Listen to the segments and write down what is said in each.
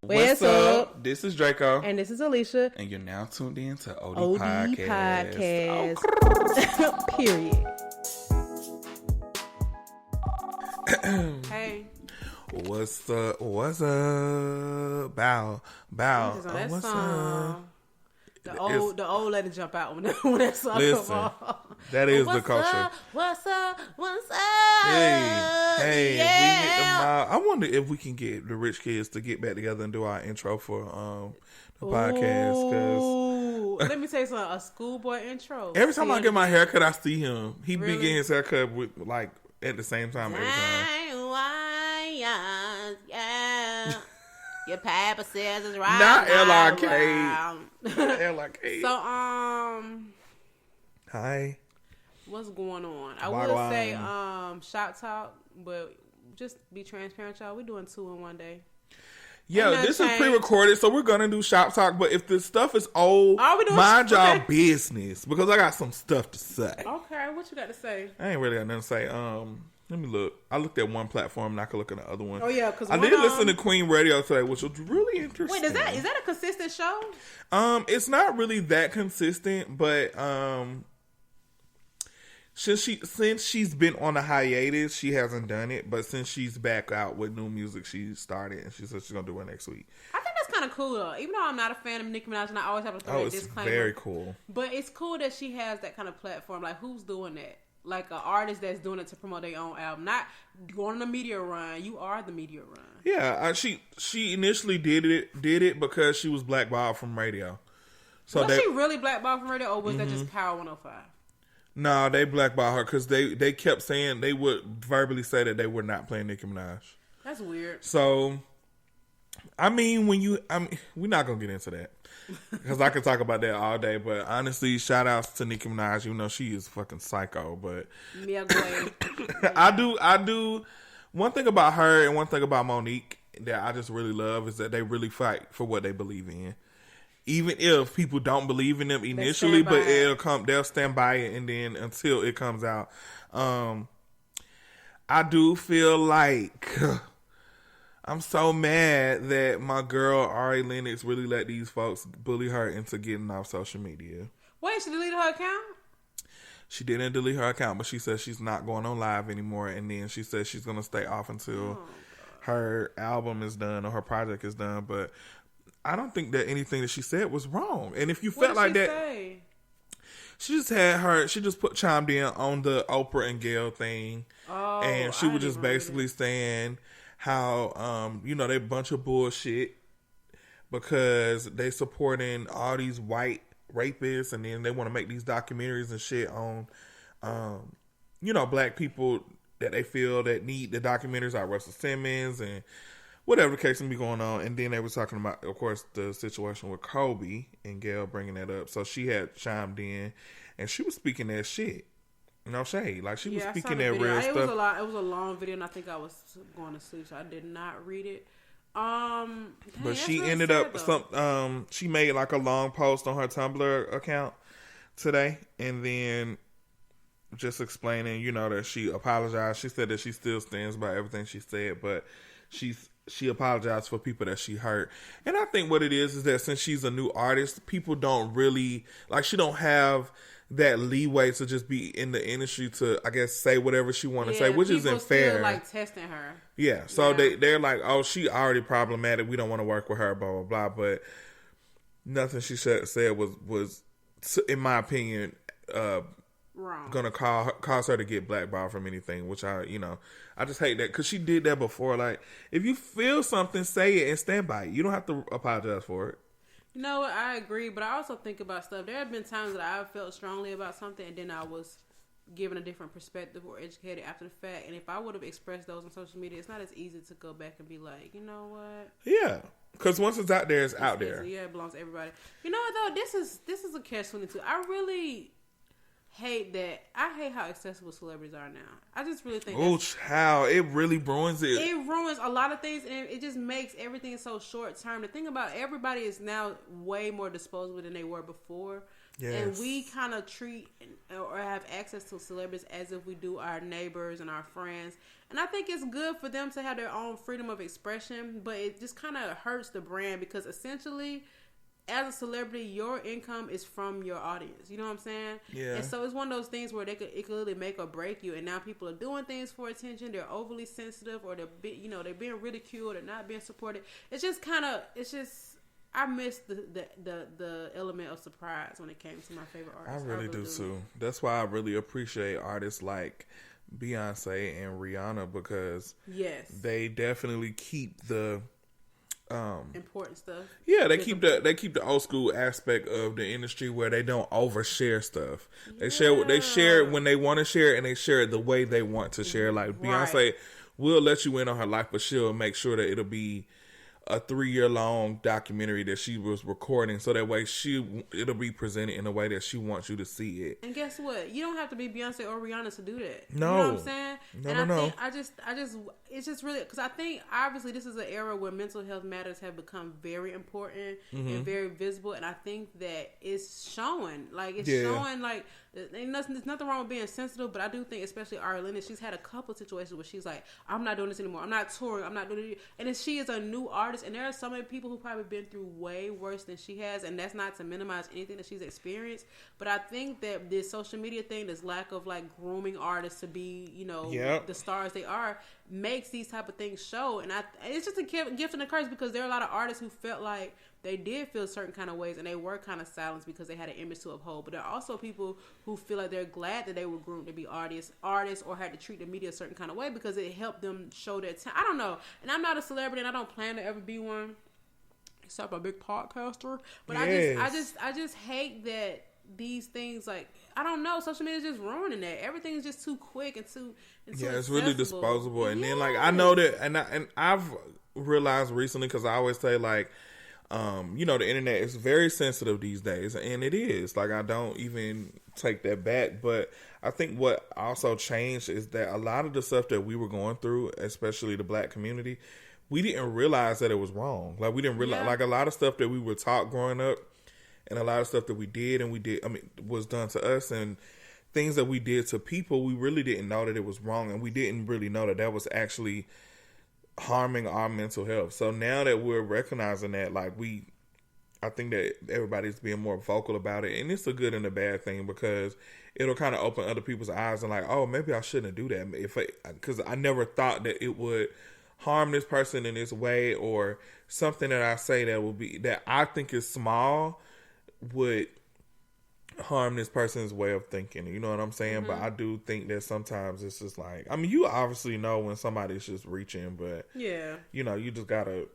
What's up? This is Draco. And this is Alicia. And you're now tuned in to OD Podcast. Oh. Period. Hey. What's up? What's up? Bow. That What's song. up? The old lady jump out when that song Listen, come on. that is the culture. What's up? Hey, yeah. we get them out. I wonder if we can get the rich kids to get back together and do our intro for the podcast. Cause let me tell you something. A schoolboy intro. every time I get my haircut, I see him. He Really? be getting his haircut with like at the same time every time. Yeah. Your papa says it's right. Not LRK. Around. LRK. So, Hi. what's going on? I Bye would bye. say shop talk, but just be transparent, y'all. We're doing 2 in one day. Yeah, Ain't this nothing is changed. pre-recorded, so we're gonna do shop talk. But if the stuff is old, Are we doing mind y'all okay. business because I got some stuff to say. Okay, what you got to say? I ain't really got nothing to say. Let me look. I looked at one platform and I could look at the other one. Oh yeah, because I did listen to Queen Radio today, which was really interesting. Wait, is that a consistent show? It's not really that consistent, but since she's been on a hiatus, she hasn't done it. But since she's back out with new music, she started and she said she's gonna do it next week. I think that's kind of cool though. Even though I'm not a fan of Nicki Minaj, and I always have to throw that It's disclaimer. very cool. But it's cool that she has that kind of platform. Like, who's doing that? Like an artist that's doing it to promote their own album, not going on a media run. You are the media run. Yeah, she initially did it because she was blackballed from radio. So Was she really blackballed from radio, or was that just Power 105? No, they blackballed her because they kept saying they would verbally say that they were not playing Nicki Minaj. That's weird. So, we're not gonna get into that because I could talk about that all day. But honestly, shout outs to Nicki Minaj, even though she is fucking psycho. But Yeah, boy. I do. One thing about her and one thing about Monique that I just really love is that they really fight for what they believe in. Even if people don't believe in them initially, but they'll stand by it, and then until it comes out. I do feel like I'm so mad that my girl Ari Lennox really let these folks bully her into getting off social media. Wait, she deleted her account? She didn't delete her account, but she says she's not going on live anymore, and then she says she's going to stay off until her album is done or her project is done, but I don't think that anything that she said was wrong. And if you felt like that, say? she just chimed in on the Oprah and Gayle thing. Oh, and she was just basically saying how, they a bunch of bullshit because they supporting all these white rapists, and then they want to make these documentaries and shit on, black people that they feel that need the documentaries, like Russell Simmons and whatever the case may be going on. And then they were talking about, of course, the situation with Kobe and Gayle bringing that up. So she had chimed in and she was speaking that shit. No shade. Like, she was speaking that real stuff. It was a long video, and I think I was going to sleep, so I did not read it. But she ended up she made like a long post on her Tumblr account today, and then just explaining, that she apologized. She said that she still stands by everything she said, but she apologized for people that she hurt. And I think what it is that since she's a new artist, people don't really, like, she don't have that leeway to just be in the industry to, I guess, say whatever she want to say, which isn't fair. Still, like, testing her. Yeah, so they're like, oh, she already problematic, we don't want to work with her, blah, blah, blah. But nothing she said was, in my opinion, wrong. Gonna cause her to get blackballed from anything, which I just hate that, because she did that before. Like, if you feel something, say it and stand by it. You don't have to apologize for it. No, I agree, but I also think about stuff. There have been times that I felt strongly about something, and then I was given a different perspective or educated after the fact. And if I would have expressed those on social media, it's not as easy to go back and be like, you know what? Yeah, because once it's out there, it's out there. Yeah, it belongs to everybody. You know what, though? This is a catch-22. I really hate that. I hate how accessible celebrities are now. I just really think it really ruins it. It ruins a lot of things, and it just makes everything so short term. The thing about everybody is now way more disposable than they were before. Yes. And we kind of treat or have access to celebrities as if we do our neighbors and our friends. And I think it's good for them to have their own freedom of expression, but it just kind of hurts the brand because essentially, as a celebrity, your income is from your audience. You know what I'm saying? Yeah. And so it's one of those things where it could really make or break you. And now people are doing things for attention. They're overly sensitive, or they're being ridiculed or not being supported. It's just I miss the element of surprise when it came to my favorite artists. I really do too. That's why I really appreciate artists like Beyonce and Rihanna because they definitely keep the important stuff. Yeah, they keep the old school aspect of the industry where they don't overshare stuff. They share it when they want to share it, and they share it the way they want to share. Like Beyonce will let you in on her life, but she'll make sure that it'll be a 3-year-long documentary that she was recording, so that way it'll be presented in a way that she wants you to see it. And guess what? You don't have to be Beyonce or Rihanna to do that. No, you know what I'm saying? No. I just, it's just really because I think obviously this is an era where mental health matters have become very important and very visible, and I think that it's showing. Like it's showing. Like there's nothing wrong with being sensitive, but I do think, especially Ari Lennox, she's had a couple of situations where she's like, "I'm not doing this anymore. I'm not touring. I'm not doing it." And then she is a new artist, and there are so many people who probably been through way worse than she has, and that's not to minimize anything that she's experienced. But I think that this social media thing, this lack of like grooming artists to be, the stars they are, makes these type of things show. And it's just a gift and a curse because there are a lot of artists who felt like they did feel certain kind of ways and they were kind of silenced because they had an image to uphold. But there are also people who feel like they're glad that they were groomed to be artists or had to treat the media a certain kind of way because it helped them show their talent. I don't know. And I'm not a celebrity and I don't plan to ever be one, except a big podcaster. But I just hate that these things, like, I don't know, social media is just ruining that. Everything's just too quick and too it's really disposable. And then like I know that, and I've realized recently, because I always say like, the internet is very sensitive these days, and it is. Like, I don't even take that back. But I think what also changed is that a lot of the stuff that we were going through, especially the Black community, we didn't realize that it was wrong. Like, we didn't realize, like, a lot of stuff that we were taught growing up, and a lot of stuff that we did, was done to us, and things that we did to people, we really didn't know that it was wrong, and we didn't really know that was actually harming our mental health. So now that we're recognizing that, like, I think that everybody's being more vocal about it, and it's a good and a bad thing because it'll kind of open other people's eyes and like, oh, maybe I shouldn't do that because I never thought that it would harm this person in this way, or something that I say that I think is small would harm this person's way of thinking. You know what I'm saying? Mm-hmm. But I do think that sometimes it's just like, you obviously know when somebody's just reaching, but you just gotta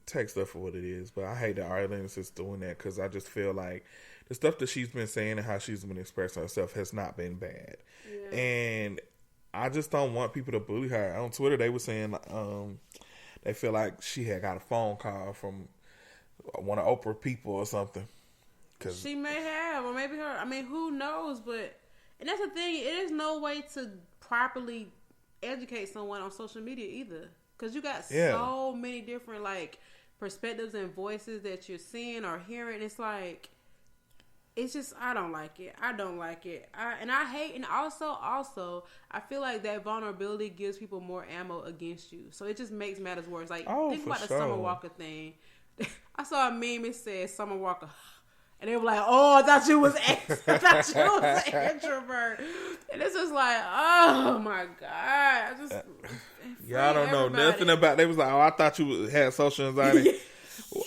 take stuff for what it is. But I hate that Ari Lennox is doing that because I just feel like the stuff that she's been saying and how she's been expressing herself has not been bad. Yeah. And I just don't want people to bully her. On Twitter, they were saying they feel like she had got a phone call from one of Oprah people or something. She may have, or maybe her. Who knows? And that's the thing. It is no way to properly educate someone on social media either, because you got so many different like perspectives and voices that you're seeing or hearing. It's like, it's just, I don't like it. I hate, and also, I feel like that vulnerability gives people more ammo against you. So it just makes matters worse. Like, think about the Summer Walker thing. I saw a meme. It said Summer Walker. And they were like, "Oh, I thought you was an introvert." And it's just like, oh my god! I just I don't know nothing about. They was like, "Oh, I thought you had social anxiety."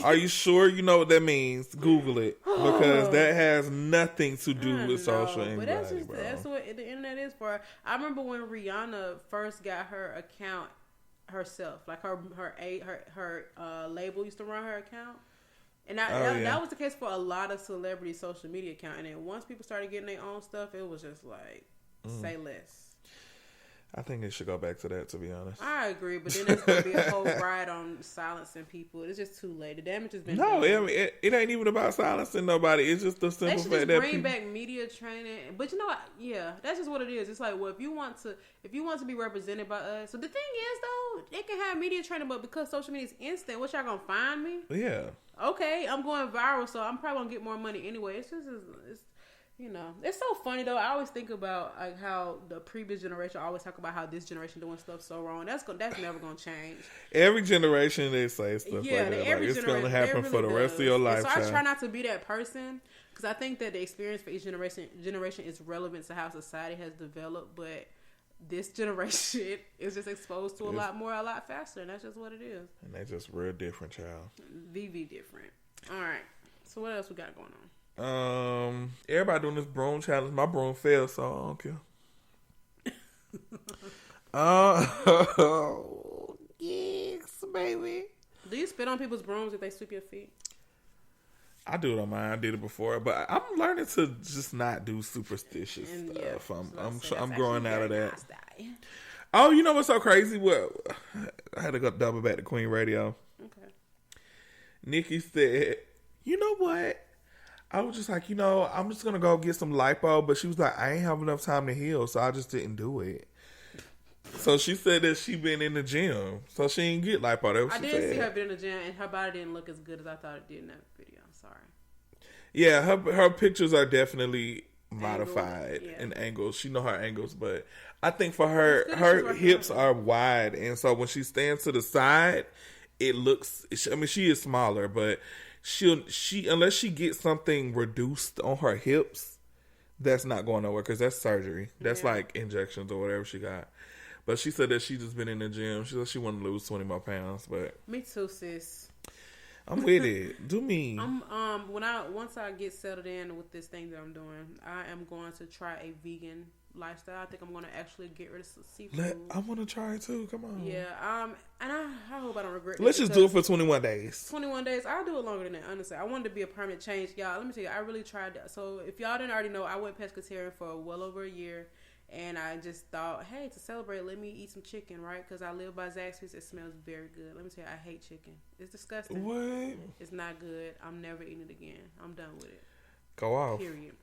Are you sure you know what that means? Google it, because that has nothing to do with social anxiety. But that's what the internet is for. I remember when Rihanna first got her account herself, like her label used to run her account. And that was the case for a lot of celebrity social media accounts. And then once people started getting their own stuff, it was just like, say less. I think it should go back to that, to be honest. I agree, but then there's going to be a whole ride on silencing people. It's just too late. The damage has been done. It ain't even about silencing nobody. It's just the simple fact that they should just bring back media training. But you know what? Yeah, that's just what it is. It's like, well, if you want to be represented by us. So the thing is, though, they can have media training, but because social media is instant, what y'all gonna find me? Yeah. Okay, I'm going viral, so I'm probably gonna get more money anyway. It's it's so funny though. I always think about like how the previous generation always talk about how this generation doing stuff so wrong. That's never gonna change. Every generation they say stuff like that. It's gonna happen really for the rest of your life. So I try not to be that person because I think that the experience for each generation is relevant to how society has developed. But this generation is just exposed to a lot faster, and that's just what it is. And they just real different, child. VV different. All right. So what else we got going on? Everybody doing this broom challenge. My broom failed, so I don't care. Yes, baby. Do you spit on people's brooms if they sweep your feet? I do it on mine. I did it before, but I'm learning to just not do superstitious stuff. I'm growing out of that. Oh, you know what's so crazy? Well, I had to go double back to Queen Radio. Okay. Nikki said, "You know what? I was just like, I'm just going to go get some lipo. But she was like, I ain't have enough time to heal, so I just didn't do it. So she said that she been in the gym, so she didn't get lipo. That's what I did see her been in the gym, and her body didn't look as good as I thought it did in that video. I'm sorry. Yeah, her pictures are definitely modified and angles. She know her angles, but I think for her hips are wide. And so when she stands to the side, it looks, she is smaller, but she unless she gets something reduced on her hips, that's not going nowhere because that's surgery. That's like injections or whatever she got. But she said that she just been in the gym. She said she wanted to lose 20 more pounds. But me too, sis. I'm with it. Do me. Once I get settled in with this thing that I'm doing, I am going to try a vegan lifestyle. I think I'm going to actually get rid of seafood. I want to try it too. Come on. Yeah. And I hope I don't regret it. Let's just do it for 21 days. 21 days. I'll do it longer than that, honestly. I wanted to be a permanent change. Y'all, let me tell you, I really tried that. So if y'all didn't already know, I went pescatarian for well over a year. And I just thought, hey, to celebrate, let me eat some chicken, right? Because I live by Zaxby's. It smells very good. Let me tell you, I hate chicken. It's disgusting. What? It's not good. I'm never eating it again. I'm done with it. Go off. Period.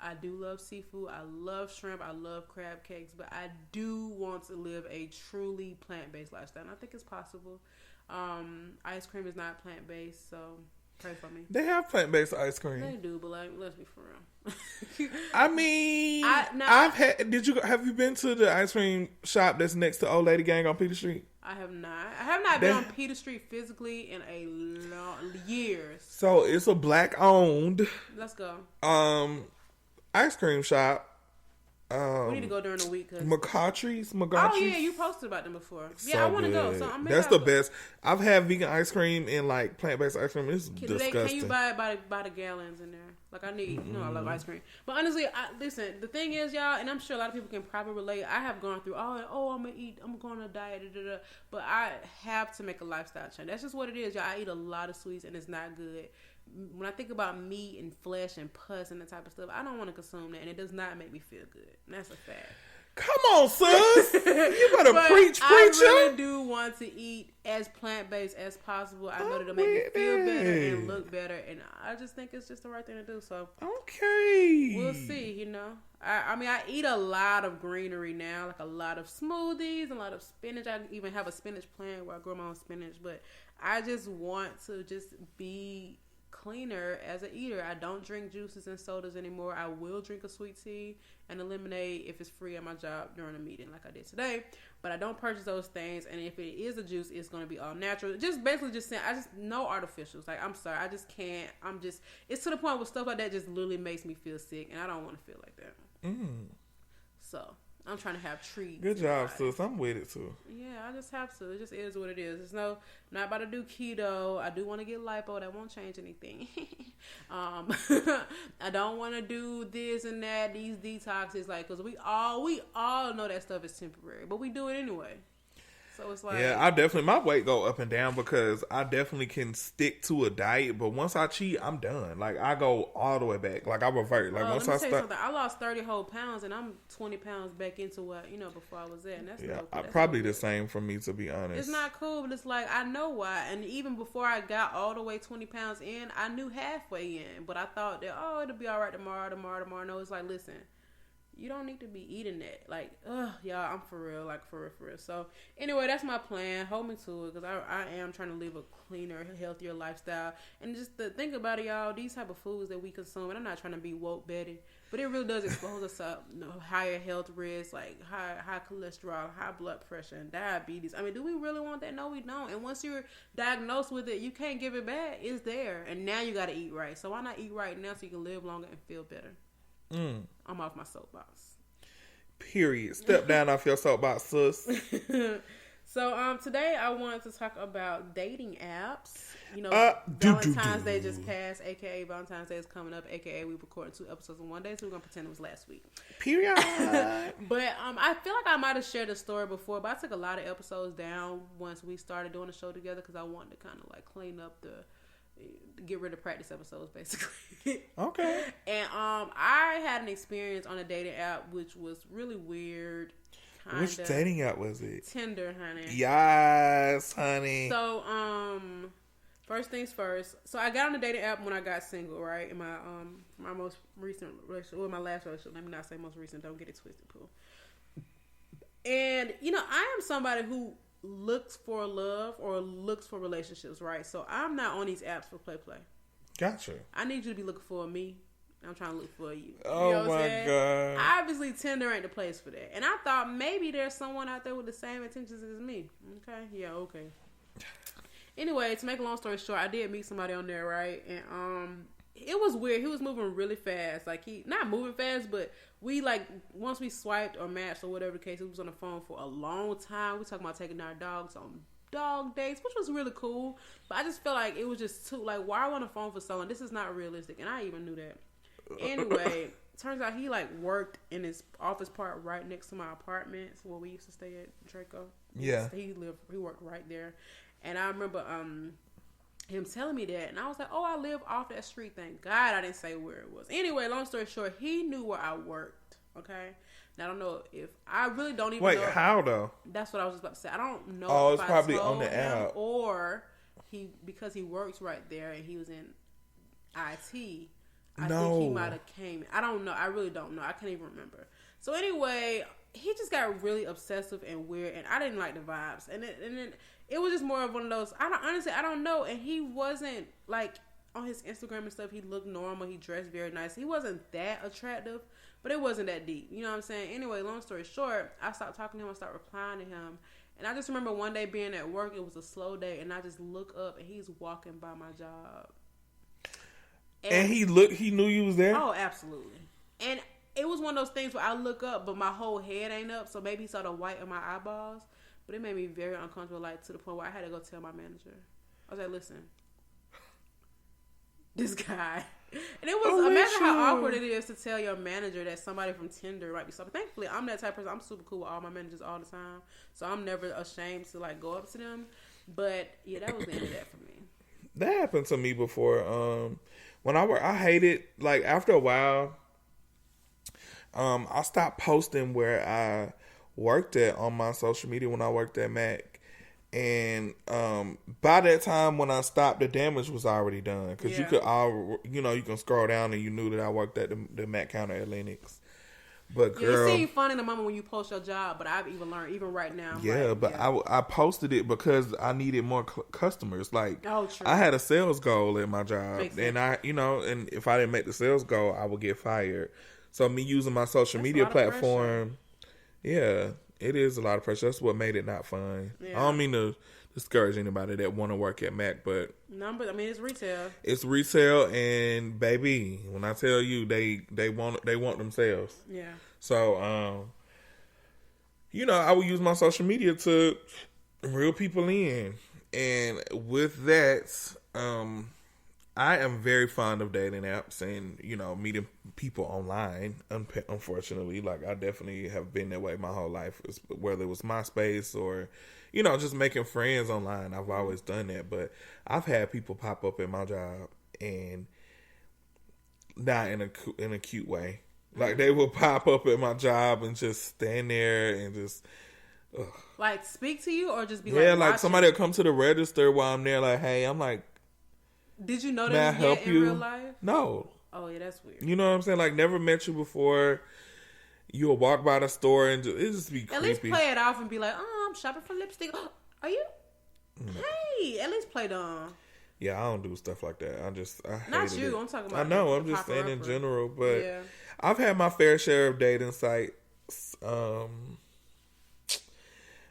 I do love seafood. I love shrimp. I love crab cakes. But I do want to live a truly plant-based lifestyle. And I think it's possible. Ice cream is not plant-based, so pray for me. They have plant-based ice cream. They do, but let's be for real. I mean, have you been to the ice cream shop that's next to Old Lady Gang on Peter Street? I have not. I have not been on Peter Street physically in a long years. So it's a black owned. Let's go. Ice cream shop. We need to go during the week. McCautry's. Oh yeah, you posted about them before. Yeah, so I want to go. So that's the best. I've had vegan ice cream and like plant-based ice cream. It's disgusting. Can you buy it by the gallons in there? Like I need, I love ice cream. But honestly, listen. The thing is, y'all, and I'm sure a lot of people can probably relate. I have gone through, I'm going on a diet, but I have to make a lifestyle change. That's just what it is, y'all. I eat a lot of sweets and it's not good. When I think about meat and flesh and pus and that type of stuff, I don't want to consume that, and it does not make me feel good. And that's a fact. Come on, sis. You better preach, preacher. I really do want to eat as plant-based as possible. I know that it'll make me feel better and look better, and I just think it's just the right thing to do. So okay, we'll see. I eat a lot of greenery now, like a lot of smoothies, a lot of spinach. I even have a spinach plant where I grow my own spinach, but I just want to just be cleaner as an eater. I don't drink juices and sodas anymore. I will drink a sweet tea and a lemonade if it's free at my job during a meeting like I did today, but I don't purchase those things. And if it is a juice, it's going to be all natural. Just basically just saying, no artificials. Like, I'm sorry, I just can't. It's to the point where stuff like that just literally makes me feel sick, and I don't want to feel like that. So I'm trying to have treats. Good job, sis. I'm with it too. Yeah, I just have to. It just is what it is. I'm not about to do keto. I do want to get lipo. That won't change anything. I don't want to do this and that. These detoxes, because we all know that stuff is temporary, but we do it anyway. So it's like, yeah, I definitely, my weight go up and down because I definitely can stick to a diet, but once I cheat, I'm done. Like, I go all the way back. Like, I revert. Like, once let me I tell you start, something. I lost 30 whole pounds, and I'm 20 pounds back into what, before I was at. And that's probably the same for me, to be honest. It's not cool, but it's like, I know why. And even before I got all the way 20 pounds in, I knew halfway in. But I thought that, it'll be all right tomorrow. No, it's like, listen, you don't need to be eating that. Like, y'all, I'm for real. Like, for real. So, anyway, that's my plan. Hold me to it, because I am trying to live a cleaner, healthier lifestyle. And just to think about it, y'all, these type of foods that we consume, and I'm not trying to be woke Betty, but it really does expose us up higher health risks, like high cholesterol, high blood pressure, and diabetes. I mean, do we really want that? No, we don't. And once you're diagnosed with it, you can't give it back. It's there. And now you got to eat right. So why not eat right now so you can live longer and feel better? I'm off my soapbox. Period. Step down off your soapbox, sis. So today I wanted to talk about dating apps. Valentine's Day just passed, aka Valentine's Day is coming up, aka we recorded 2 episodes in one day, so we're gonna pretend it was last week. Period. But I feel like I might have shared the story before, but I took a lot of episodes down once we started doing the show together because I wanted to kind of like clean up get rid of practice episodes, basically. Okay. And I had an experience on a dating app which was really weird. Kinda. Which dating app was it? Tinder, honey. Yes, honey. So, first things first. So I got on the dating app when I got single, right? In my most recent relationship, my last relationship. Let me not say most recent. Don't get it twisted, Pooh. And I am somebody who looks for love or looks for relationships, right? So I'm not on these apps for play. Gotcha. I need you to be looking for me. I'm trying to look for you. Oh my God. Obviously, Tinder ain't the place for that. And I thought maybe there's someone out there with the same intentions as me. Okay? Yeah, okay. Anyway, to make a long story short, I did meet somebody on there, right? And it was weird. He was moving really fast. Like, he not moving fast, but we, like, once we swiped or matched or whatever the case, he was on the phone for a long time. We talking about taking our dogs on dog dates, which was really cool. But I just felt like it was just too, like, why are we on the phone for so long? This is not realistic. And I even knew that. Anyway, turns out he, like, worked in his office part right next to my apartment, where we used to stay at Draco. Yeah. He worked right there. And I remember him telling me that, and I was like, oh, I live off that street. Thank God I didn't say where it was. Anyway, long story short, he knew where I worked, okay? Now, I don't know if, I really don't even know. Wait, how though? That's what I was just about to say. I don't know. Oh, if it's I probably told on the him, app. or because he works right there and he was in IT, I think he might have came. I don't know. I really don't know. I can't even remember. So anyway, he just got really obsessive and weird, and I didn't like the vibes. And then it was just more of one of those. I don't know. And he wasn't like on his Instagram and stuff. He looked normal. He dressed very nice. He wasn't that attractive, but it wasn't that deep. You know what I'm saying? Anyway, long story short, I stopped talking to him. I started replying to him. And I just remember one day being at work. It was a slow day, and I just look up, and he's walking by my job. And he knew you was there? Oh, absolutely. And it was one of those things where I look up, but my whole head ain't up, so maybe he saw the white of my eyeballs. But it made me very uncomfortable, like, to the point where I had to go tell my manager. I was like, listen, this guy. And it was, imagine how awkward it is to tell your manager that somebody from Tinder might be something. Thankfully, I'm that type of person. I'm super cool with all my managers all the time. So I'm never ashamed to, like, go up to them. But, yeah, that was the end of that for me. That happened to me before. When I hated, like, after a while, I stopped posting where I worked at on my social media when I worked at Mac. And by that time when I stopped, the damage was already done. Because you can scroll down and you knew that I worked at the Mac counter at Lennox. But girl, it seemed fun in the moment when you post your job, but I've even learned, even right now. Yeah, like, but yeah. I posted it because I needed more customers. Like, true. I had a sales goal at my job, and and if I didn't make the sales goal, I would get fired. So me using my social media platform, yeah, it is a lot of pressure. That's what made it not fun. Yeah. I don't mean to discourage anybody that want to work at Mac, but it's retail. It's retail, and baby, when I tell you they want themselves. Yeah. So I would use my social media to reel people in, and with that, I am very fond of dating apps and, meeting people online, unfortunately. Like, I definitely have been that way my whole life, whether it was MySpace or, just making friends online. I've always done that. But I've had people pop up in my job and not in a cute way. Like, they will pop up at my job and just stand there and just... Ugh. Like, speak to you or just be like somebody will come to the register while I'm there, like, hey, I'm like... Did you know them yet in real life? No. Oh, yeah, that's weird. You know what I'm saying? Like, never met you before. You'll walk by the store and it just be creepy. At least play it off and be like, I'm shopping for lipstick. Are you? Hey, at least play dumb. Yeah, I don't do stuff like that. I Not hate you. it. I'm talking about. I know. I'm just saying in general, but I've had my fair share of dating sites.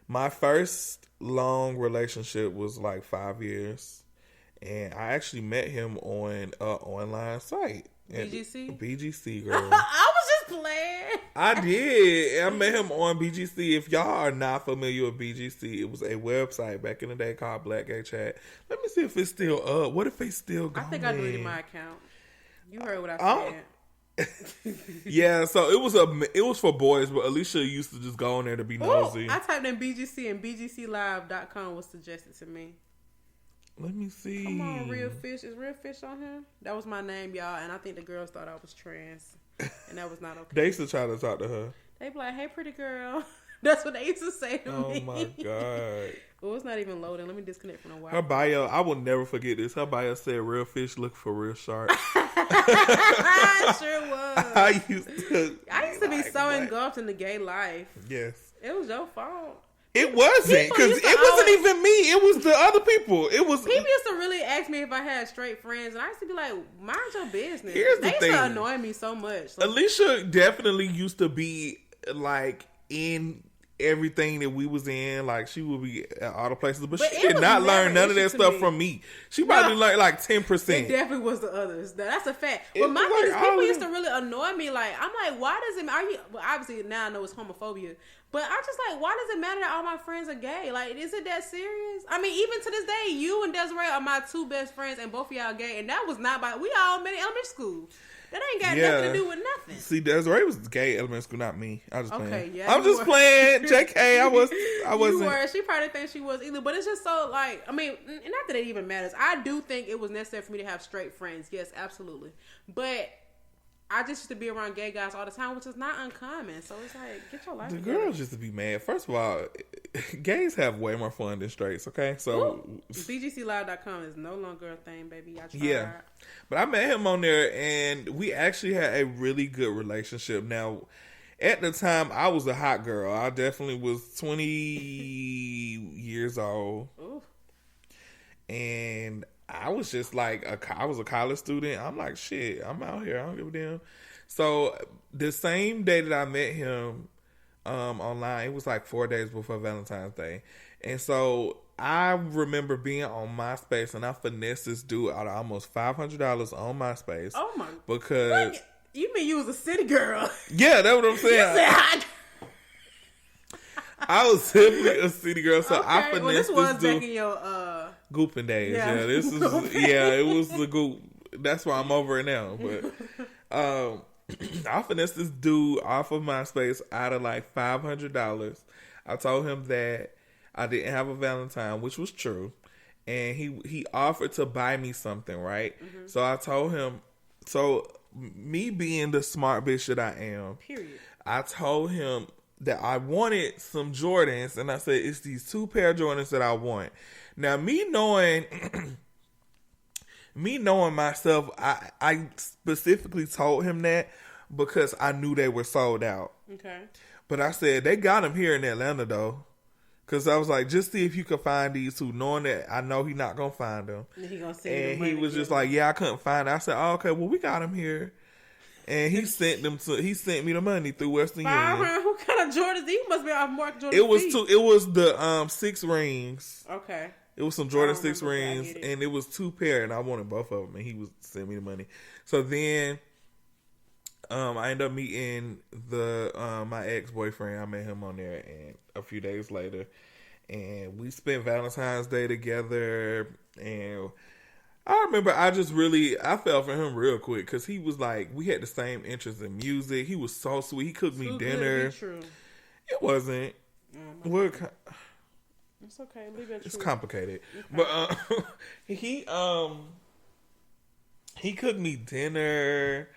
My first long relationship was like 5 years, and I actually met him on an online site. BGC? BGC, girl. I was just playing. I did. I met him on BGC. If y'all are not familiar with BGC, it was a website back in the day called Black Gay Chat. Let me see if it's still up. What if it's still going? I think I deleted my account. You heard what I said. Yeah, so it was for boys, but Alicia used to just go on there to be nosy. I typed in BGC and BGClive.com was suggested to me. Let me see. Come on, Real Fish. Is Real Fish on here? That was my name, y'all, and I think the girls thought I was trans, and that was not okay. They used to try to talk to her. They be like, "Hey, pretty girl." That's what they used to say to me. Oh my god. Well, it's not even loading. Let me disconnect from the Wi-Fi. Her bio, I will never forget this. Her bio said, "Real fish look for real shark." I sure was. I used to be so engulfed in the gay life. Yes. It was your fault. It wasn't, because it wasn't even me. It was the other people. It was. People used to really ask me if I had straight friends, and I used to be like, "Mind your business." Here's the thing. They used to annoy me so much. Like, Alicia definitely used to be like in everything that we was in. Like, she would be at all the places, but she did not learn none of that stuff from me. She probably learned like 10%. It definitely was the others. That's a fact. But my thing is, people used to really annoy me. Like, I'm like, why does it? Well, obviously now I know it's homophobia. But I'm just like, why does it matter that all my friends are gay? Like, is it that serious? I mean, even to this day, you and Desiree are my two best friends, and both of y'all gay. And that was not we all met in elementary school. That ain't got nothing to do with nothing. See, Desiree was gay in elementary school, not me. I was just playing. Okay, yeah. I'm just playing. JK, I wasn't. You were. She probably thinks she was either. But it's just so, like, I mean, not that it even matters. I do think it was necessary for me to have straight friends. Yes, absolutely. But I just used to be around gay guys all the time, which is not uncommon. So it's like, get your life together. The girls used to be mad. First of all, gays have way more fun than straights, okay? So BGClive.com is no longer a thing, baby. I tried. Yeah. But I met him on there, and we actually had a really good relationship. Now, at the time, I was a hot girl. I definitely was 20 years old. Ooh. And I was just like, I was a college student. I'm like, shit, I'm out here. I don't give a damn. So the same day that I met him online, it was like 4 days before Valentine's Day. And so I remember being on MySpace, and I finessed this dude out of almost $500 on MySpace. Oh my! Because what? You mean you was a city girl? Yeah, that's what I'm saying. I was simply a city girl, so I finessed this was this dude. Back in your gooping days. Yeah, this is it was the goop. That's why I'm over it now. But I finessed this dude off of MySpace out of like $500. I told him that I didn't have a Valentine, which was true, and he offered to buy me something, right? Mm-hmm. So I told him. So me being the smart bitch that I am, period. I told him that I wanted some Jordans, and I said, it's these 2 pair of Jordans that I want. Now, me knowing myself, I specifically told him that because I knew they were sold out. Okay. But I said, they got them here in Atlanta, though. Because I was like, just see if you can find these 2, knowing that I know he's not going to find them. And he was just like, yeah, I couldn't find it. I said, oh, okay, well, we got them here. And he sent me the money through Western Union. What kind of Jordans? He must be off Mark Jordan. It was the 6 rings. Okay. It was some Jordan 6 rings, and it was 2 pair, and I wanted both of them, and he was sending me the money. So then, I ended up meeting my ex-boyfriend. I met him on there, and a few days later, and we spent Valentine's Day together, and I remember I fell for him real quick because he was like, we had the same interest in music. He was so sweet. He cooked me dinner. True. It wasn't. It's okay. Leave it. It's complicated, but he cooked me dinner.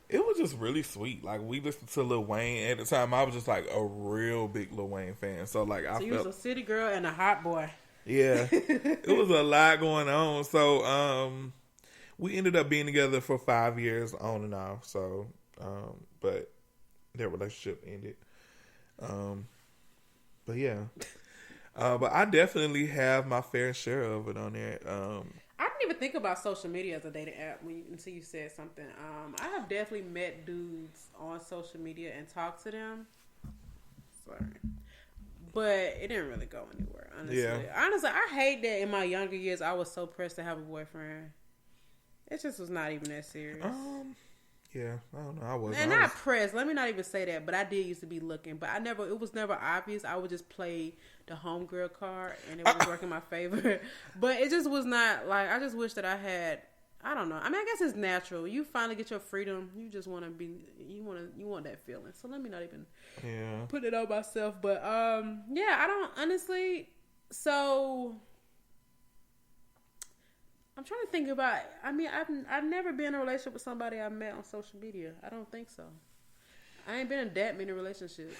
It was just really sweet. Like, we listened to Lil Wayne at the time. I was just like a real big Lil Wayne fan. So like, I you was a city girl and a hot boy. Yeah, it was a lot going on. So we ended up being together for 5 years on and off. So, but their relationship ended. But yeah. But I definitely have my fair share of it on there. I didn't even think about social media as a dating app until you said something. I have definitely met dudes on social media and talked to them. Sorry. But it didn't really go anywhere, honestly. Yeah. Honestly, I hate that in my younger years I was so pressed to have a boyfriend. It just was not even that serious. Yeah, I don't know. I wasn't. And not pressed. Let me not even say that. But I did used to be looking. But it was never obvious. I would just play the homegirl card and it was working in my favor. But it just was not like, I just wish that I had, I don't know. I mean, I guess it's natural. You finally get your freedom. You just want to be, you want that feeling. So let me not even put it on myself. But, yeah, I don't, honestly, so I'm trying to think about, I mean, I've never been in a relationship with somebody I met on social media. I don't think so. I ain't been in that many relationships.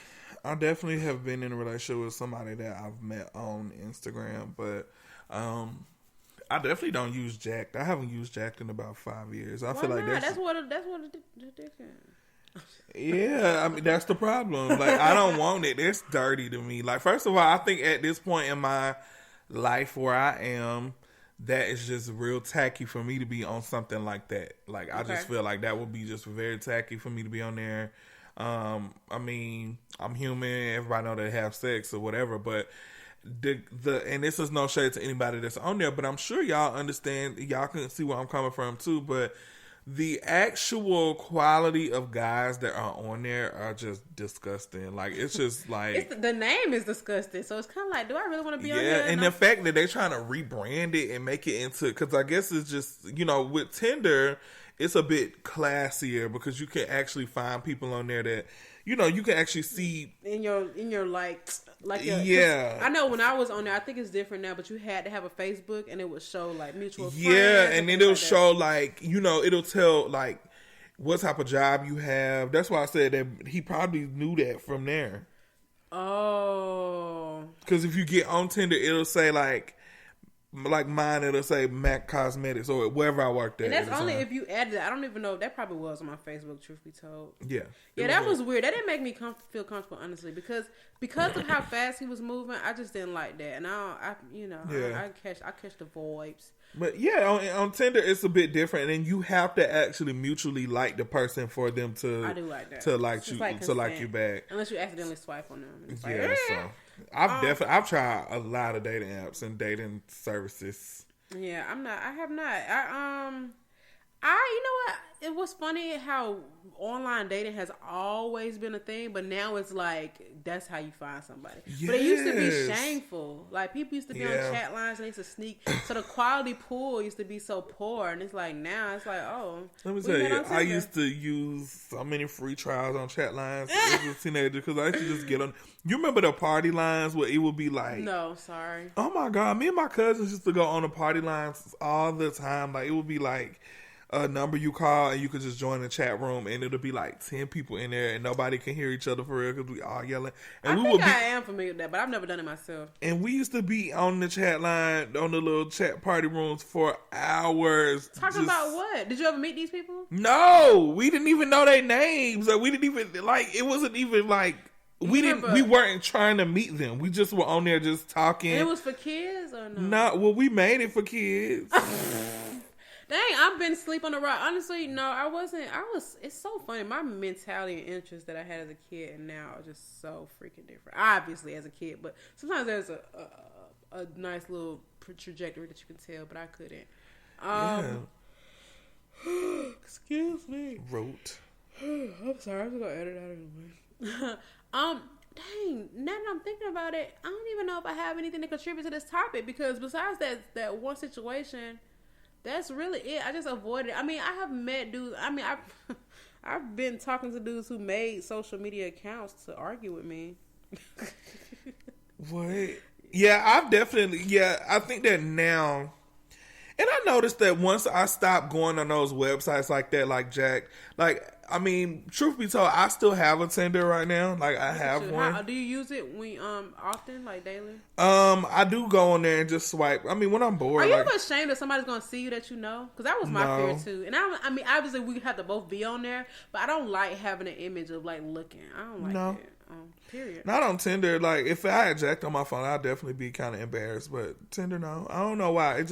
I definitely have been in a relationship with somebody that I've met on Instagram, but I definitely don't use Jack'd. I haven't used Jack'd in about 5 years. I feel like that's what it is. Yeah, I mean, that's the problem. Like, I don't want it. It's dirty to me. Like, first of all, I think at this point in my life where I am, that is just real tacky for me to be on something like that. Like, I just feel like that would be just very tacky for me to be on there. I mean, I'm human. Everybody know they have sex or whatever, but and this is no shade to anybody that's on there, but I'm sure y'all understand. Y'all can see where I'm coming from too, but the actual quality of guys that are on there are just disgusting. Like, it's just like the name is disgusting, so it's kind of like, do I really want to be on there? Yeah, and the fact that they're trying to rebrand it and make it into, because I guess it's just, with Tinder, it's a bit classier because you can actually find people on there that, you can actually see in your like yeah. I know when I was on there, I think it's different now, but you had to have a Facebook and it would show like mutual friends. Yeah, and then it'll show like, it'll tell like what type of job you have. That's why I said that he probably knew that from there. Oh. Because if you get on Tinder, it'll say like mine, it'll say Mac Cosmetics or wherever I worked at. And that's only if you added it. I don't even know. That probably was on my Facebook, truth be told. Yeah. Yeah, that was weird. That didn't make me feel comfortable, honestly, because of how fast he was moving. I just didn't like that. And I catch the vibes. But yeah, on Tinder it's a bit different, and you have to actually mutually like the person for them to. I do like that. To like you, to like you back. Unless you accidentally swipe on them. It's yeah. Like, so I've tried a lot of dating apps and dating services. Yeah, I have not. You know what? It was funny how online dating has always been a thing, but now it's like that's how you find somebody. Yes. But it used to be shameful. Like, people used to be on chat lines and they used to sneak. So the quality pool used to be so poor, and it's like now it's like, oh. Let me tell you, I used to use so many free trials on chat lines as a teenager because I used to just get on. You remember the party lines where it would be like, no, sorry. Oh my God, me and my cousins used to go on the party lines all the time. Like, it would be like a number you call and you could just join the chat room and it'll be like 10 people in there and nobody can hear each other for real because we all yelling. And I am familiar with that, but I've never done it myself. And we used to be on the chat line, on the little chat party rooms for hours. Talking about what? Did you ever meet these people? No, we didn't even know their names. Like, we didn't even, like, it wasn't even like, we weren't trying to meet them. We just were on there just talking. And it was for kids or no? No, well, we made it for kids. Dang, I've been asleep on the rock. Honestly, no, I wasn't. It's so funny. My mentality and interests that I had as a kid and now are just so freaking different. Obviously, as a kid, but sometimes there's a nice little trajectory that you can tell, but I couldn't. Excuse me. Wrote. I'm sorry. I'm just gonna edit out anyway. Dang. Now that I'm thinking about it, I don't even know if I have anything to contribute to this topic because besides that one situation. That's really it. I just avoided it. I mean, I have met dudes. I mean, I've been talking to dudes who made social media accounts to argue with me. What? Yeah, I've definitely. Yeah, I think that now. And I noticed that once I stopped going on those websites like that, like Jack, like, I mean, truth be told, I still have a Tinder right now. Like, I have one. How, do you use it often, like daily? I do go on there and just swipe. I mean, when I'm bored. Are you ever ashamed that somebody's going to see you that you know? Because that was my fear too. And I mean, obviously we have to both be on there, but I don't like having an image of like looking. I don't like that. Period. Not on Tinder. Like, if I had Jacked on my phone, I'd definitely be kind of embarrassed. But Tinder, no. I don't know why.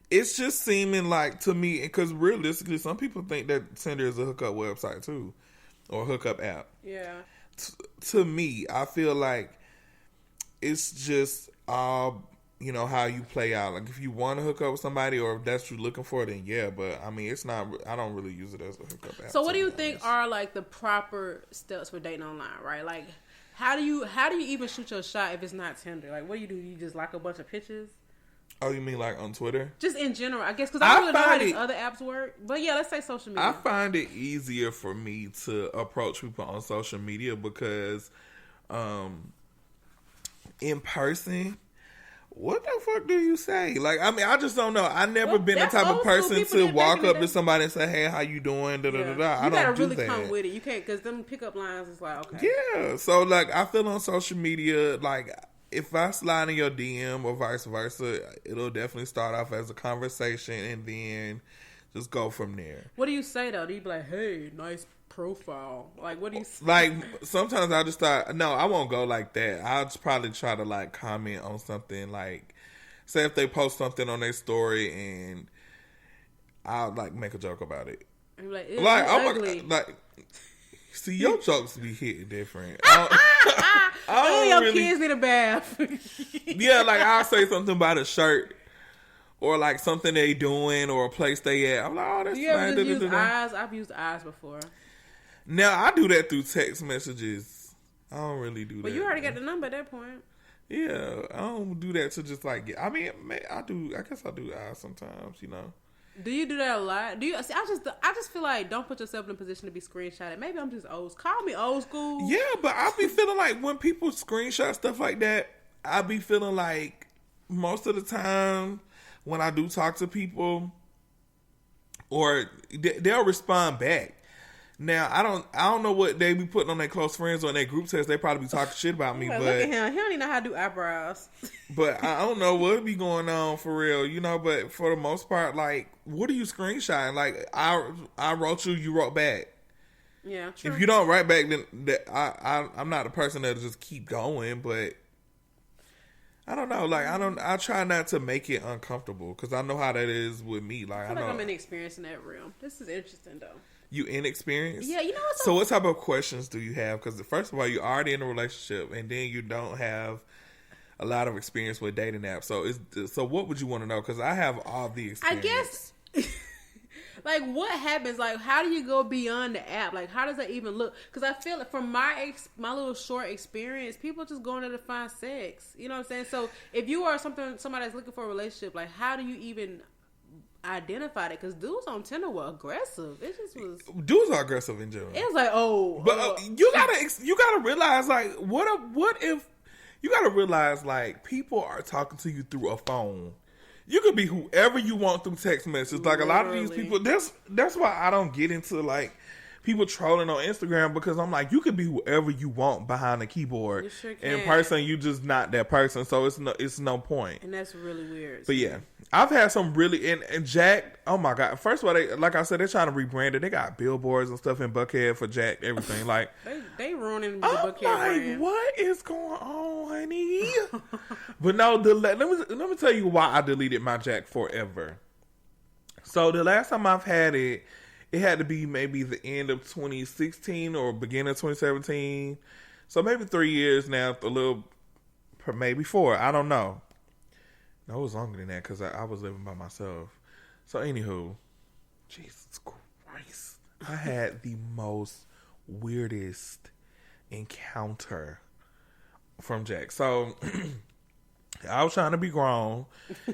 It's just seeming like to me, because realistically, some people think that Tinder is a hookup website too, or a hookup app. Yeah. To me, I feel like it's just how you play out. Like, if you want to hook up with somebody, or if that's what you're looking for, then yeah. But I mean, it's not. I don't really use it as a hookup app. So, what do you think are like the proper steps for dating online? Right, like how do you even shoot your shot if it's not Tinder? Like, what do? You just like a bunch of pictures? Oh, you mean like on Twitter? Just in general, I guess, because I don't really know how these other apps work. But yeah, let's say social media. I find it easier for me to approach people on social media because in person, what the fuck do you say? Like, I mean, I just don't know. I've never been the type of person to walk up to somebody and say, hey, how you doing? Da, da, da, da. I don't do that. You gotta really come with it. You can't, because them pickup lines is like, okay. Yeah. So, like, I feel on social media, like, if I slide in your DM or vice versa, it'll definitely start off as a conversation and then just go from there. What do you say though? Do you be like, "Hey, nice profile"? Like, what do you say? Like, sometimes I just thought, no, I won't go like that. I'll just probably try to like comment on something, like, say if they post something on their story and I'll like make a joke about it. I'm ugly. See, your jokes be hitting different. Your kids need a bath. Yeah, like I'll say something about a shirt or like something they doing or a place they at. I'm like, oh, that's nice. You ever just use eyes? I've used eyes before. Now, I do that through text messages. I don't really do that. But you already got the number at that point. Yeah, I don't do that to just like get. I mean, I do. I guess I do eyes sometimes, you know. Do you do that a lot? Do you? See, I just feel like don't put yourself in a position to be screenshotted. Maybe I'm just old. Call me old school. Yeah, but I be feeling like when people screenshot stuff like that, I be feeling like most of the time when I do talk to people, or they'll respond back. Now I don't know what they be putting on their close friends or in their group text. They probably be talking shit about me. Like, but look at him. He don't even know how to do eyebrows. But I don't know what be going on for real, you know. But for the most part, like, what are you screenshotting? Like, I wrote you, you wrote back. Yeah, true. If you don't write back, then I'm not a person that'll just keep going. But I don't know. Like, I try not to make it uncomfortable because I know how that is with me. Like, I feel like I'm inexperienced in that realm. This is interesting though. You inexperienced? Yeah, you know what? So what type of questions do you have? Because first of all, you're already in a relationship, and then you don't have a lot of experience with dating apps. So what would you want to know? Because I have all the experience. I guess, like, what happens? Like, how do you go beyond the app? Like, how does that even look? Because I feel like from my little short experience, people just going there to find sex. You know what I'm saying? So if you are somebody that's looking for a relationship, like, how do you even identified it? Because dudes on Tinder were aggressive. It just was. Dudes are aggressive in general. It was like, but you gotta realize, like, what if you gotta realize, like, people are talking to you through a phone. You could be whoever you want through text messages. Like, a lot of these people. That's why I don't get into like people trolling on Instagram, because I'm like, you could be whoever you want behind the keyboard. You sure can. In person, you just not that person. So it's no point. And that's really weird. But yeah, I've had some really and Jack. Oh my god! First of all, like I said, they're trying to rebrand it. They got billboards and stuff in Buckhead for Jack. Everything like they ruining the Buckhead brand. What is going on, honey? But no, let me tell you why I deleted my Jack forever. So the last time I've had it. It had to be maybe the end of 2016 or beginning of 2017. So maybe 3 years now, maybe 4. I don't know. No, it was longer than that because I was living by myself. So anywho, Jesus Christ. I had the most weirdest encounter from Jack. So I was trying to be grown,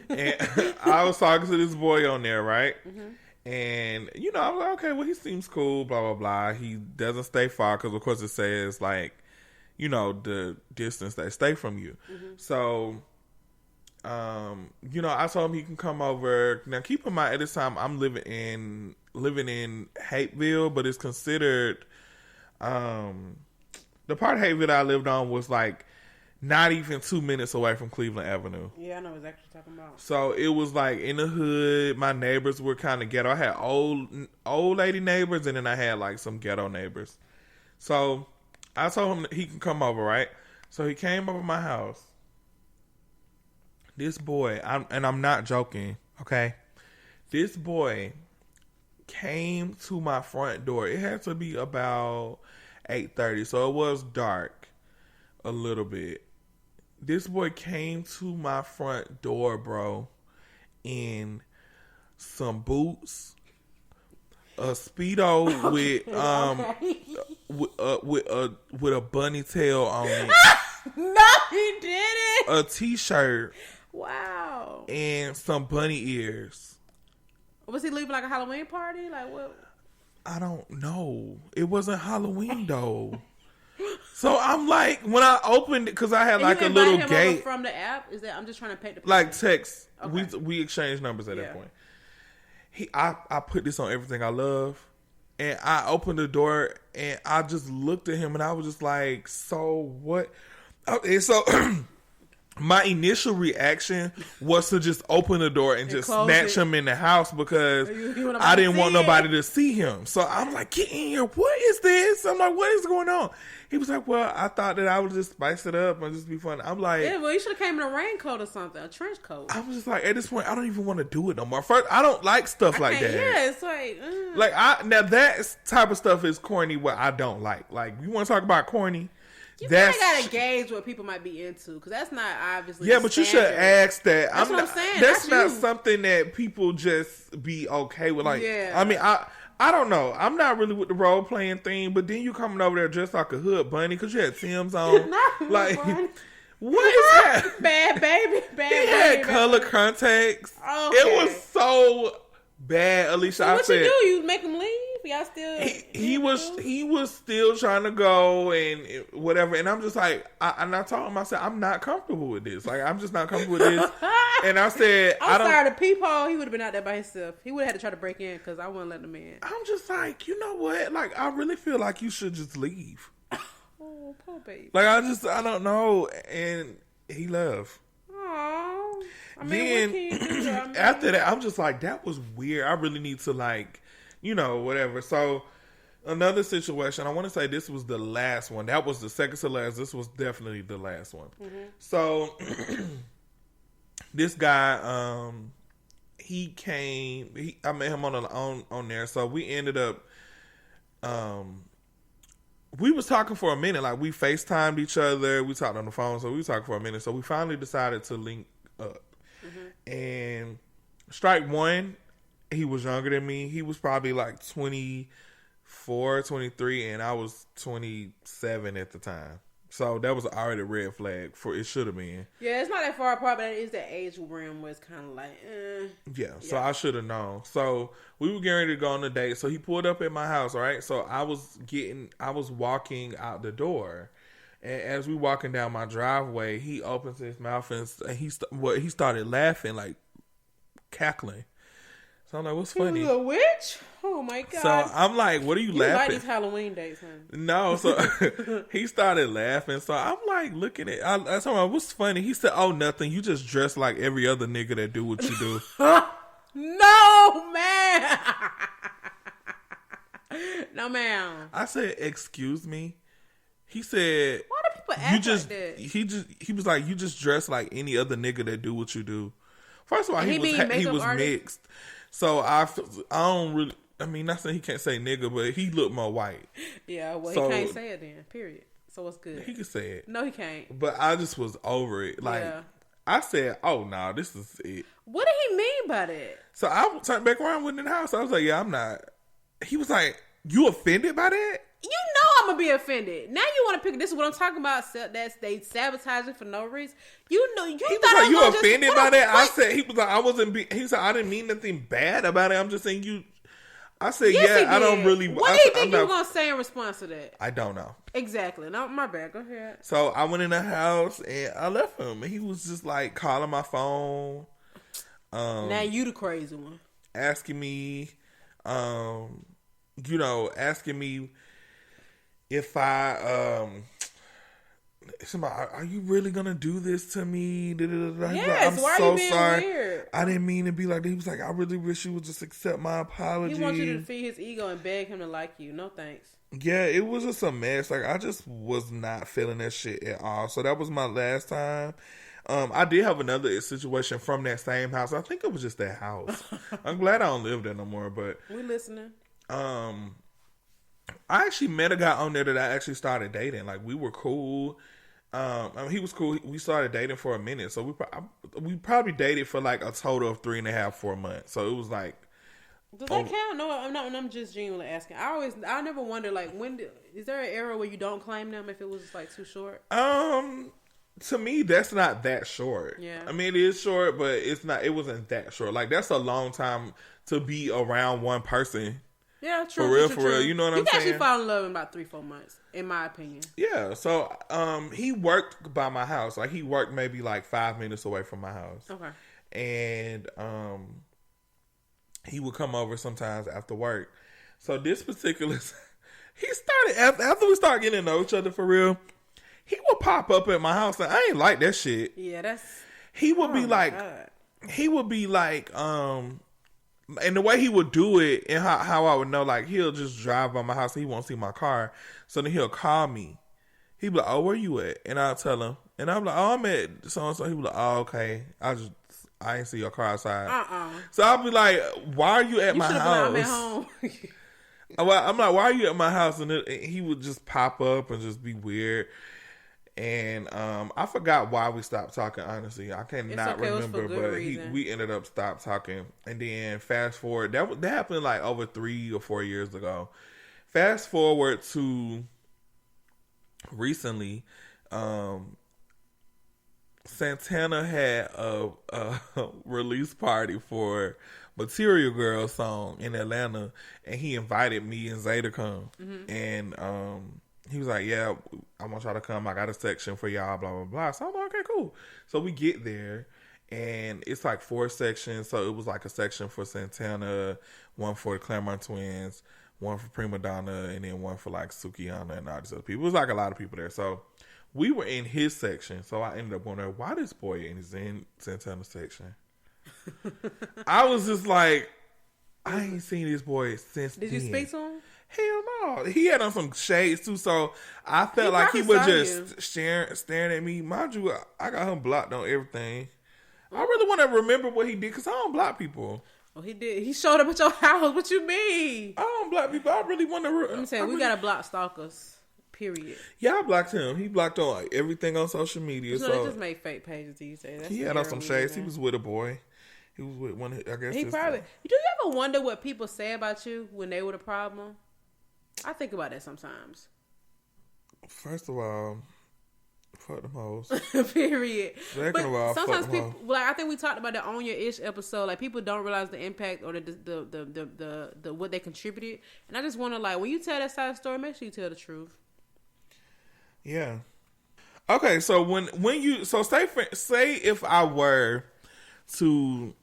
and I was talking to this boy on there, right? Mm-hmm. And, you know, I was like, okay, well, he seems cool, blah, blah, blah. He doesn't stay far because, of course, it says, like, you know, the distance they stay from you. Mm-hmm. So, you know, I told him he can come over. Now, keep in mind, at this time, I'm living in Hapeville, but it's considered, the part of Hapeville that I lived on was, like, not even 2 minutes away from Cleveland Avenue. Yeah, I know exactly what you're talking about. So it was like in the hood. My neighbors were kind of ghetto. I had old lady neighbors, and then I had like some ghetto neighbors. So I told him that he can come over, right? So he came over my house. This boy, I'm not joking, okay? This boy came to my front door. It had to be about 8:30, so it was dark a little bit. This boy came to my front door, bro, in some boots, a Speedo with a bunny tail on it. No, he didn't. A t-shirt. Wow. And some bunny ears. Was he leaving like a Halloween party? Like what? I don't know. It wasn't Halloween though. So I'm like, when I opened it, because I had like a little gate from the app. Is that I'm just trying to paint the picture. Like text. Okay. We exchanged numbers at that point. I put this on everything I love, and I opened the door and I just looked at him and I was just like, so what? And so my initial reaction was to just open the door and just snatch him in the house because I didn't want nobody to see him. So I'm like, get in here. What is this? I'm like, what is going on? He was like, well, I thought that I would just spice it up and just be fun. I'm like, yeah, well, you should have came in a raincoat or something, a trench coat. I was just like, at this point, I don't even want to do it no more. First, I don't like stuff like that. Yeah, it's like, now that type of stuff is corny. What I don't like. Like, you want to talk about corny? You kind of gotta gauge what people might be into, because that's not obviously. Yeah, but you should ask that. That's what I'm saying. That's not something that people just be okay with. Like, yeah. I mean, I don't know. I'm not really with the role playing thing, but then you coming over there dressed like a hood bunny because you had Tim's on. Like, what is that? Bad baby, He had color contacts. Okay. It was so bad, Alicia. So what you do? You make him leave? Y'all still? He was still trying to go and whatever, and I'm just like, I told him, I said, I'm not comfortable with this. Like, I'm just not comfortable with this. And I said, I'm sorry, the peephole, he would have been out there by himself. He would have had to try to break in because I wouldn't let him in. I'm just like, you know what? Like, I really feel like you should just leave. Oh, poor baby. Like, I don't know. And he left. Aww. I mean, then, what can you do? I mean, after that, I'm just like, that was weird. I really need to, like, you know, whatever. So, another situation, I want to say this was the last one. That was the second to last. This was definitely the last one. Mm-hmm. So, this guy, he came, I met him on there. So, we ended up, we was talking for a minute. Like, we FaceTimed each other. We talked on the phone. So, we were talking for a minute. So, we finally decided to link up. Mm-hmm. And strike one, he was younger than me. He was probably like 24, 23, and I was 27 at the time. So that was already a red flag for it should have been. Yeah, it's not that far apart, but it is that age realm where it's kind of like, Yeah, so I should have known. So we were getting ready to go on a date. So he pulled up at my house, right? So I was walking out the door. And as we walking down my driveway, he opens his mouth and he started laughing, like cackling. So I'm like, what's funny? You a witch? Oh my God. So I'm like, what are you laughing? You like these Halloween days, huh? No, so he started laughing. So I'm like looking at, I told him, what's funny? He said, oh, nothing. You just dress like every other nigga that do what you do. No, man. No, ma'am. I said, excuse me. He said, why do people act like that? He was like, you just dress like any other nigga that do what you do. First of all, he was mixed. So I don't really, I mean, not saying he can't say nigga, but he looked more white. Yeah, well, he can't say it then, period. So it's good. He can say it. No, he can't. But I just was over it. Like, I said, oh, no, this is it. What did he mean by that? So I turned back around with him in the house. I was like, yeah, I'm not. He was like, you offended by that? You know I'm gonna be offended. Now you want to pick. This is what I'm talking about. That they sabotaging for no reason. You know, you he thought was like, you just, offended by that? I said, he was like, I wasn't. He said, I didn't mean nothing bad about it. I'm just saying you. I said, yes, yeah, I don't really. What do you think you were gonna say in response to that? I don't know. Exactly. No, my bad. Go ahead. So I went in the house and I left him. And he was just like calling my phone. Now you the crazy one. Asking me, asking me if are you really gonna do this to me? Yes, I'm why so are you being sorry. weird? I didn't mean to be like that. He was like, I really wish you would just accept my apology. He wants you to feed his ego and beg him to like you. No thanks. Yeah, it was just a mess. Like, I just was not feeling that shit at all. So that was my last time. I did have another situation from that same house. I think it was just that house. I'm glad I don't live there no more, but we listening. I actually met a guy on there that I actually started dating. Like, we were cool. He was cool. We started dating for a minute. So we probably dated for like a total of 3.5, 4 months. So it was like, does that count? No, I'm not. I'm just genuinely asking. I never wonder, like, is there an era where you don't claim them if it was like too short? To me, that's not that short. Yeah. I mean, it is short, but it's not. It wasn't that short. Like, that's a long time to be around one person. Yeah, true. For real. You know what I'm saying? You can actually fall in love in about 3-4 months, in my opinion. Yeah. So, he worked by my house. Like, he worked maybe like 5 minutes away from my house. Okay. And he would come over sometimes after work. So this particular, he started after we started getting to know each other for real. He would pop up at my house and I ain't like that shit. Yeah, he would be like, and the way he would do it and how I would know, like, he'll just drive by my house and he won't see my car. So then he'll call me. He'd be like, oh, where you at? And I'll tell him. And I'm like, oh, I'm at so-and-so. He'd be like, oh, okay. I ain't see your car outside. So I'll be like, why are you at my house? I'm at home. I'm like, why are you at my house? And he would just pop up and just be weird. And I forgot why we stopped talking, honestly. I cannot remember, but we ended up stopped talking. And then fast forward, that happened like over 3 or 4 years ago. Fast forward to recently, Santana had a release party for Material Girl song in Atlanta, and he invited me and Zay to come. Mm-hmm. And he was like, yeah, I want y'all to come. I got a section for y'all, blah, blah, blah. So I'm like, okay, cool. So we get there, and it's like 4 sections. So it was like a section for Santana, one for the Claremont Twins, one for Prima Donna, and then one for like Sukihana and all these other people. It was like a lot of people there. So we were in his section. So I ended up wondering why this boy is in Santana's section. I was just like, I ain't seen this boy since then. Did you speak to him? Hell no. He had on some shades too, so I felt like he was just staring at me. Mind you, I got him blocked on everything. I really want to remember what he did because I don't block people. Oh, he did. He showed up at your house. What you mean? I don't block people. I really want to. Let me say, we gotta block stalkers. Period. Yeah, I blocked him. He blocked on everything on social media. So they just made fake pages these days. He had on some shades. He was with a boy. He was with one. I guess he probably. Do you ever wonder what people say about you when they were the problem? I think about that sometimes. First of all, fuck them hoes. Period. Second of all, sometimes people, like I think we talked about the On Your Ish episode. Like people don't realize the impact or the what they contributed. And I just want to like when you tell that side of the story, make sure you tell the truth. Yeah. Okay, so when you say if I were to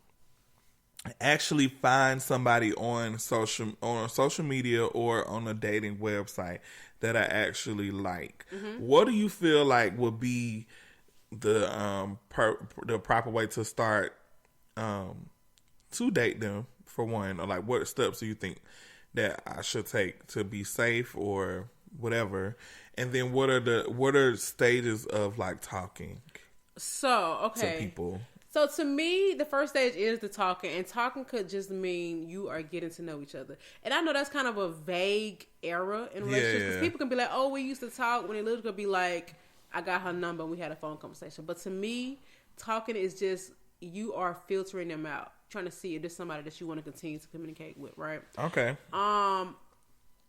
actually find somebody on social media or on a dating website that I actually like, what do you feel like would be the proper way to start to date them, for one? Or like what steps do you think that I should take to be safe or whatever? And then what are stages of like talking to people? So to me, the first stage is the talking, and talking could just mean you are getting to know each other. And I know that's kind of a vague era in relationships because people can be like, "Oh, we used to talk," when it literally could be like, "I got her number and we had a phone conversation." But to me, talking is just you are filtering them out, trying to see if there's somebody that you want to continue to communicate with, right? Okay.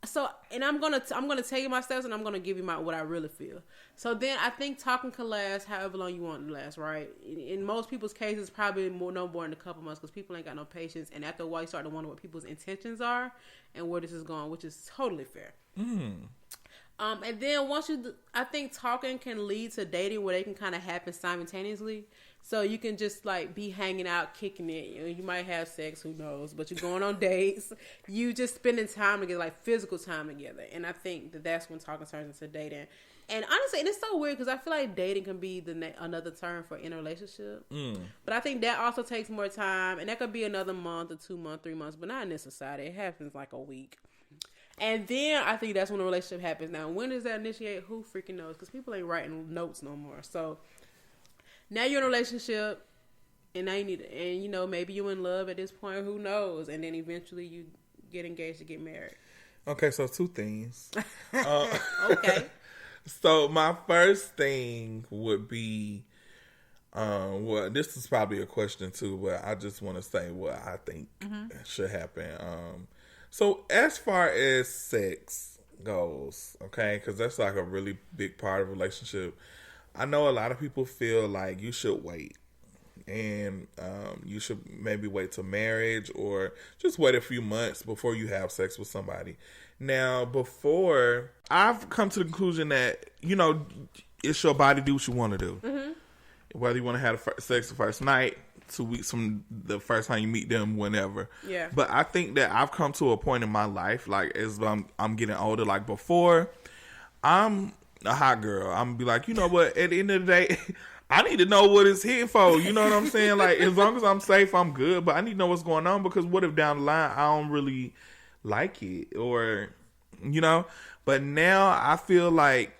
So, and I'm gonna tell you my steps, and I'm gonna give you what I really feel. So then I think talking can last however long you want it to last, right? In most people's cases, probably no more than a couple months, because people ain't got no patience, and after a while you start to wonder what people's intentions are and where this is going, which is totally fair. And then I think talking can lead to dating where they can kind of happen simultaneously. So you can just like be hanging out, kicking it. You might have sex, who knows? But you're going on dates. You just spending time together, like physical time together. And I think that's when talking turns into dating. And honestly, and it's so weird because I feel like dating can be another term for in a relationship. But I think that also takes more time, and that could be another month or 2 months, 3 months, but not in this society. It happens like a week. And then I think that's when a relationship happens. Now, when does that initiate? Who freaking knows? Because people ain't writing notes no more. So now you're in a relationship, and now you need, and maybe you're in love at this point. Who knows? And then eventually you get engaged to get married. Okay, so 2 things. Okay. So my first thing would be, well, this is probably a question too, but I just want to say what I think should happen. So as far as sex goes, okay, because that's like a really big part of a relationship. I know a lot of people feel like you should wait. And you should maybe wait till marriage or just wait a few months before you have sex with somebody. Now, before, I've come to the conclusion that, it's your body, do what you want to do. Whether you want to have sex the first night, 2 weeks from the first time you meet them, whenever. Yeah. But I think that I've come to a point in my life, like as I'm getting older, like before, I'm a hot girl. I'm going to be like, you know what, at the end of the day, I need to know what it's here for. You know what I'm saying? Like, as long as I'm safe, I'm good. But I need to know what's going on, because what if down the line I don't really like it, or, But now I feel like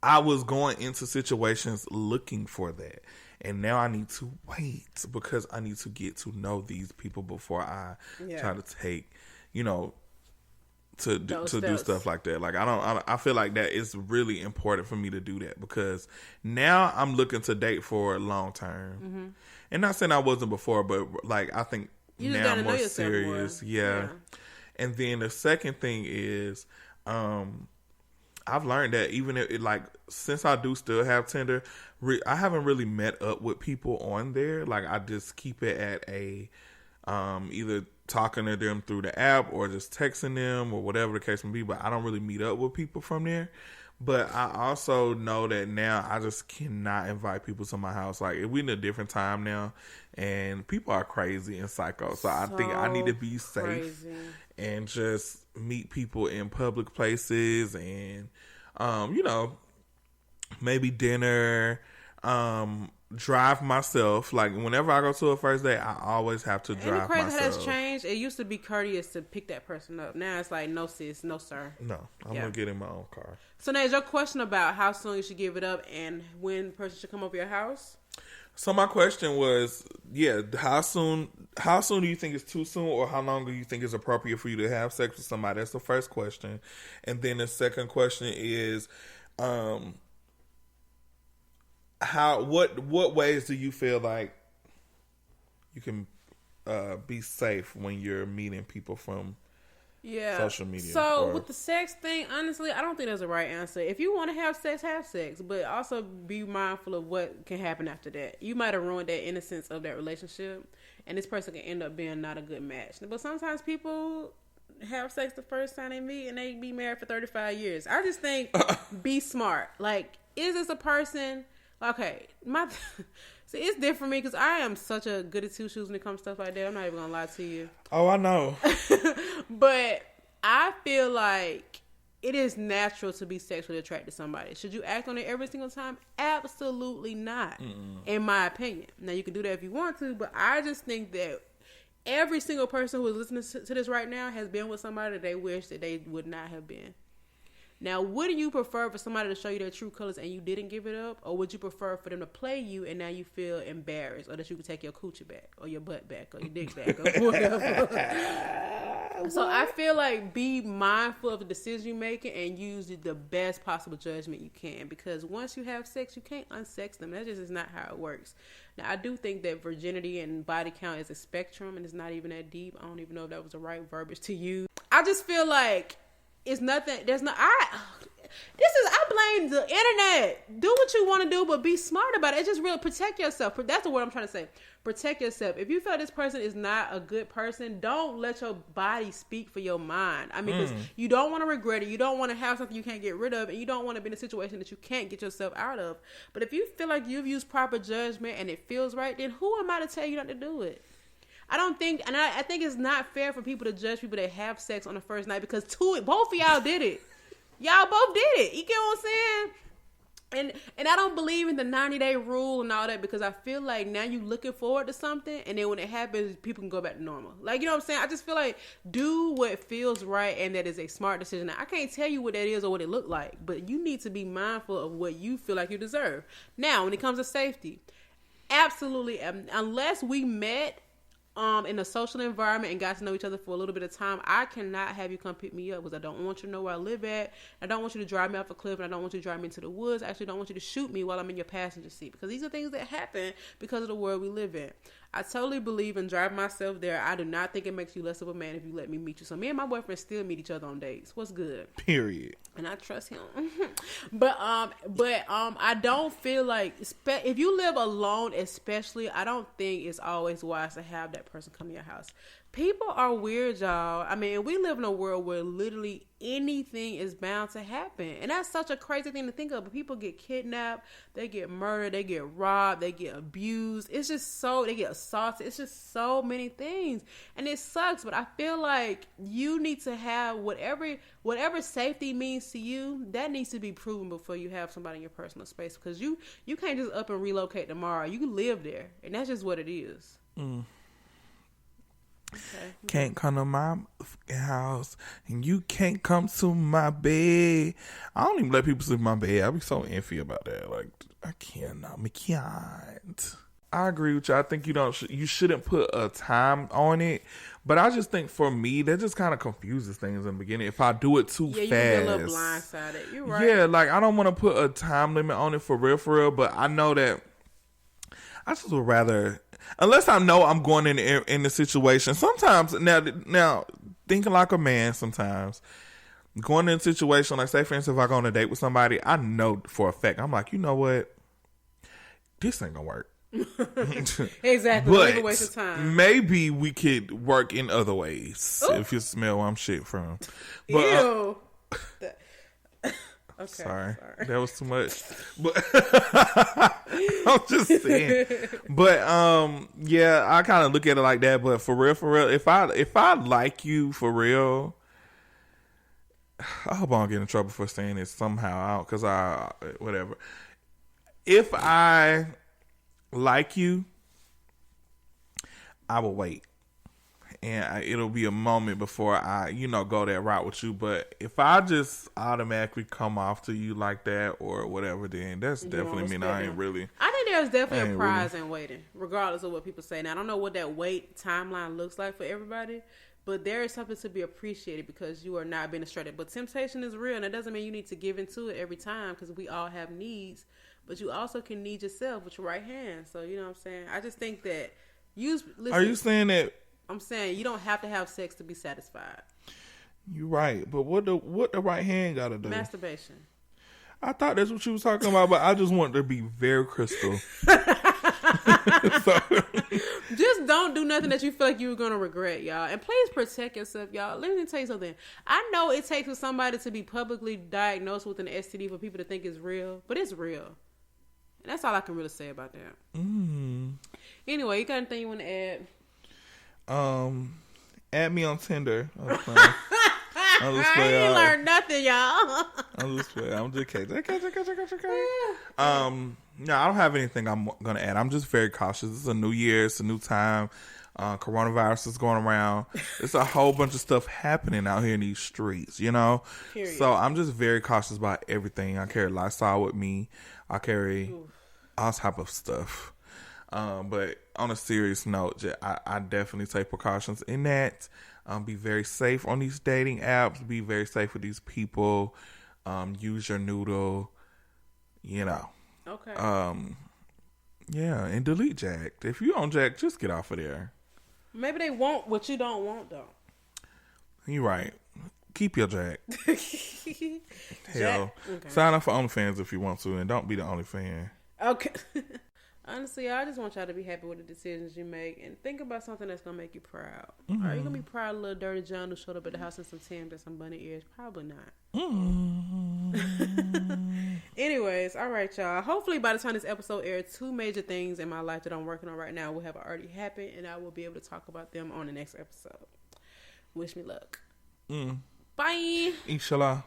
I was going into situations looking for that. And now I need to wait, because I need to get to know these people before I try to take, to do stuff like that. Like I feel like that is really important for me to do that, because now I'm looking to date for long term. And not saying I wasn't before, but like I think now I'm more serious. More. Yeah. And then the second thing is, I've learned that even if since I do still have Tinder, I haven't really met up with people on there. Like I just keep it at a either talking to them through the app or just texting them or whatever the case may be, but I don't really meet up with people from there. But I also know that now I just cannot invite people to my house. Like, we're in a different time now, and people are crazy and psycho. So I think I need to be safe and just meet people in public places and, maybe dinner, drive myself. Like, whenever I go to a first date, I always have to drive myself. And the crazy has changed. It used to be courteous to pick that person up. Now it's like, no sis, no sir. No, I'm going to get in my own car. So now is your question about how soon you should give it up and when the person should come over your house? So my question was, how soon do you think is too soon, or how long do you think is appropriate for you to have sex with somebody? That's the first question. And then the second question is, what ways do you feel like you can be safe when you're meeting people from social media? So with the sex thing, honestly, I don't think there's a right answer. If you want to have sex, but also be mindful of what can happen after that. You might have ruined that innocence of that relationship, and this person can end up being not a good match. But sometimes people have sex the first time they meet and they be married for 35 years. I just think be smart. Like, is this a person? Okay, see, it's different for me because I am such a good at two shoes when it comes to stuff like that. I'm not even gonna lie to you. Oh, I know. But I feel like it is natural to be sexually attracted to somebody. Should you act on it every single time? Absolutely not. In my opinion. Now, you can do that if you want to, but I just think that every single person who is listening to this right now has been with somebody that they wish that they would not have been. Now, wouldn't you prefer for somebody to show you their true colors and you didn't give it up? Or would you prefer for them to play you and now you feel embarrassed? Or that you could take your coochie back or your butt back or your dick back or whatever. So I feel like be mindful of the decisions you're making and use the best possible judgment you can. Because once you have sex, you can't unsex them. That just is not how it works. Now, I do think that virginity and body count is a spectrum and it's not even that deep. I don't even know if that was the right verbiage to use. I just feel like it's nothing. I blame the internet. Do what you want to do, but be smart about it. It's just real. Protect yourself. That's the word I'm trying to say. Protect yourself. If you feel this person is not a good person, don't let your body speak for your mind. I mean, because you don't want to regret it. You don't want to have something you can't get rid of, and you don't want to be in a situation that you can't get yourself out of. But if you feel like you've used proper judgment and it feels right, then who am I to tell you not to do it? I don't think, and I think it's not fair for people to judge people that have sex on the first night because both of y'all did it. Y'all both did it. You get what I'm saying? And I don't believe in the 90-day rule and all that because I feel like now you looking forward to something and then when it happens, people can go back to normal. Like, you know what I'm saying? I just feel like do what feels right and that is a smart decision. Now, I can't tell you what that is or what it looked like, but you need to be mindful of what you feel like you deserve. Now, when it comes to safety, absolutely, unless we met in a social environment and got to know each other for a little bit of time, I cannot have you come pick me up because I don't want you to know where I live at. I don't want you to drive me off a cliff, and I don't want you to drive me into the woods. I actually don't want you to shoot me while I'm in your passenger seat because these are things that happen because of the world we live in. I totally believe in driving myself there. I do not think it makes you less of a man if you let me meet you. So me and my boyfriend still meet each other on dates. What's good? Period. And I trust him. but I don't feel like if you live alone, especially, I don't think it's always wise to have that person come to your house. People are weird, y'all. I mean, we live in a world where literally anything is bound to happen. And that's such a crazy thing to think of. But people get kidnapped, they get murdered, they get robbed, they get abused. It's just they get assaulted. It's just so many things. And it sucks, but I feel like you need to have whatever safety means to you, that needs to be proven before you have somebody in your personal space. Because you can't just up and relocate tomorrow. You can live there. And that's just what it is. Okay. Can't come to my house and you can't come to my bed. I don't even let people sleep in my bed. I be so iffy about that. Like, I can't. I agree with you. I think you shouldn't put a time on it. But I just think for me, that just kind of confuses things in the beginning. If I do it too fast. You get a little blindsided. You're right. Yeah, like I don't want to put a time limit on it for real. But I know that I just would rather, unless I know I'm going in the situation. Sometimes now thinking like a man. Sometimes going in a situation like, say for instance, if I go on a date with somebody, I know for a fact I'm like, you know what, this ain't gonna work. Exactly. But a waste of time. Maybe we could work in other ways. Ooh. If you smell where I'm shit from. But, ew. Okay, sorry, that was too much. But I'm just saying. But yeah, I kind of look at it like that. But for real, if I like you for real, I hope I don't get in trouble for saying this somehow out because whatever. If I like you, I will wait. And it'll be a moment before I, go that route with you. But if I just automatically come off to you like that or whatever, then that's definitely mean I ain't really. I think there's definitely a prize in waiting, regardless of what people say. Now, I don't know what that wait timeline looks like for everybody, but there is something to be appreciated because you are not being distracted. But temptation is real, and it doesn't mean you need to give into it every time because we all have needs. But you also can need yourself with your right hand. So, you know what I'm saying? I just think that listen, are you saying that? I'm saying you don't have to have sex to be satisfied. You're right, but what the right hand got to do? Masturbation. I thought that's what you was talking about, but I just wanted to be very crystal. Just don't do nothing that you feel like you're going to regret, y'all. And please protect yourself, y'all. Let me tell you something. I know it takes for somebody to be publicly diagnosed with an STD for people to think it's real, but it's real. And that's all I can really say about that. Anyway, you got anything you want to add? Add me on Tinder. I ain't learned nothing, y'all. I'm just kidding. No, I don't have anything I'm gonna add. I'm just very cautious. It's a new year. It's a new time. Coronavirus is going around. It's a whole bunch of stuff happening out here in these streets, Period. So I'm just very cautious about everything. I carry Lysol with me. I carry all type of stuff. But on a serious note, I definitely take precautions in that. Be very safe on these dating apps. Be very safe with these people. Use your noodle. Okay. Yeah, and delete Jack. If you don't Jack, just get off of there. Maybe they want what you don't want, though. You're right. keep your jack. Hell, okay. Sign up for OnlyFans if you want to, and don't be the only fan. Okay. Honestly, I just want y'all to be happy with the decisions you make and think about something that's gonna make you proud. Are you gonna be proud of little dirty John who showed up at the house in some Timbs and some bunny ears? Probably not. Anyways, all right, y'all. Hopefully, by the time this episode airs, 2 major things in my life that I'm working on right now will have already happened, and I will be able to talk about them on the next episode. Wish me luck. Bye. Inshallah.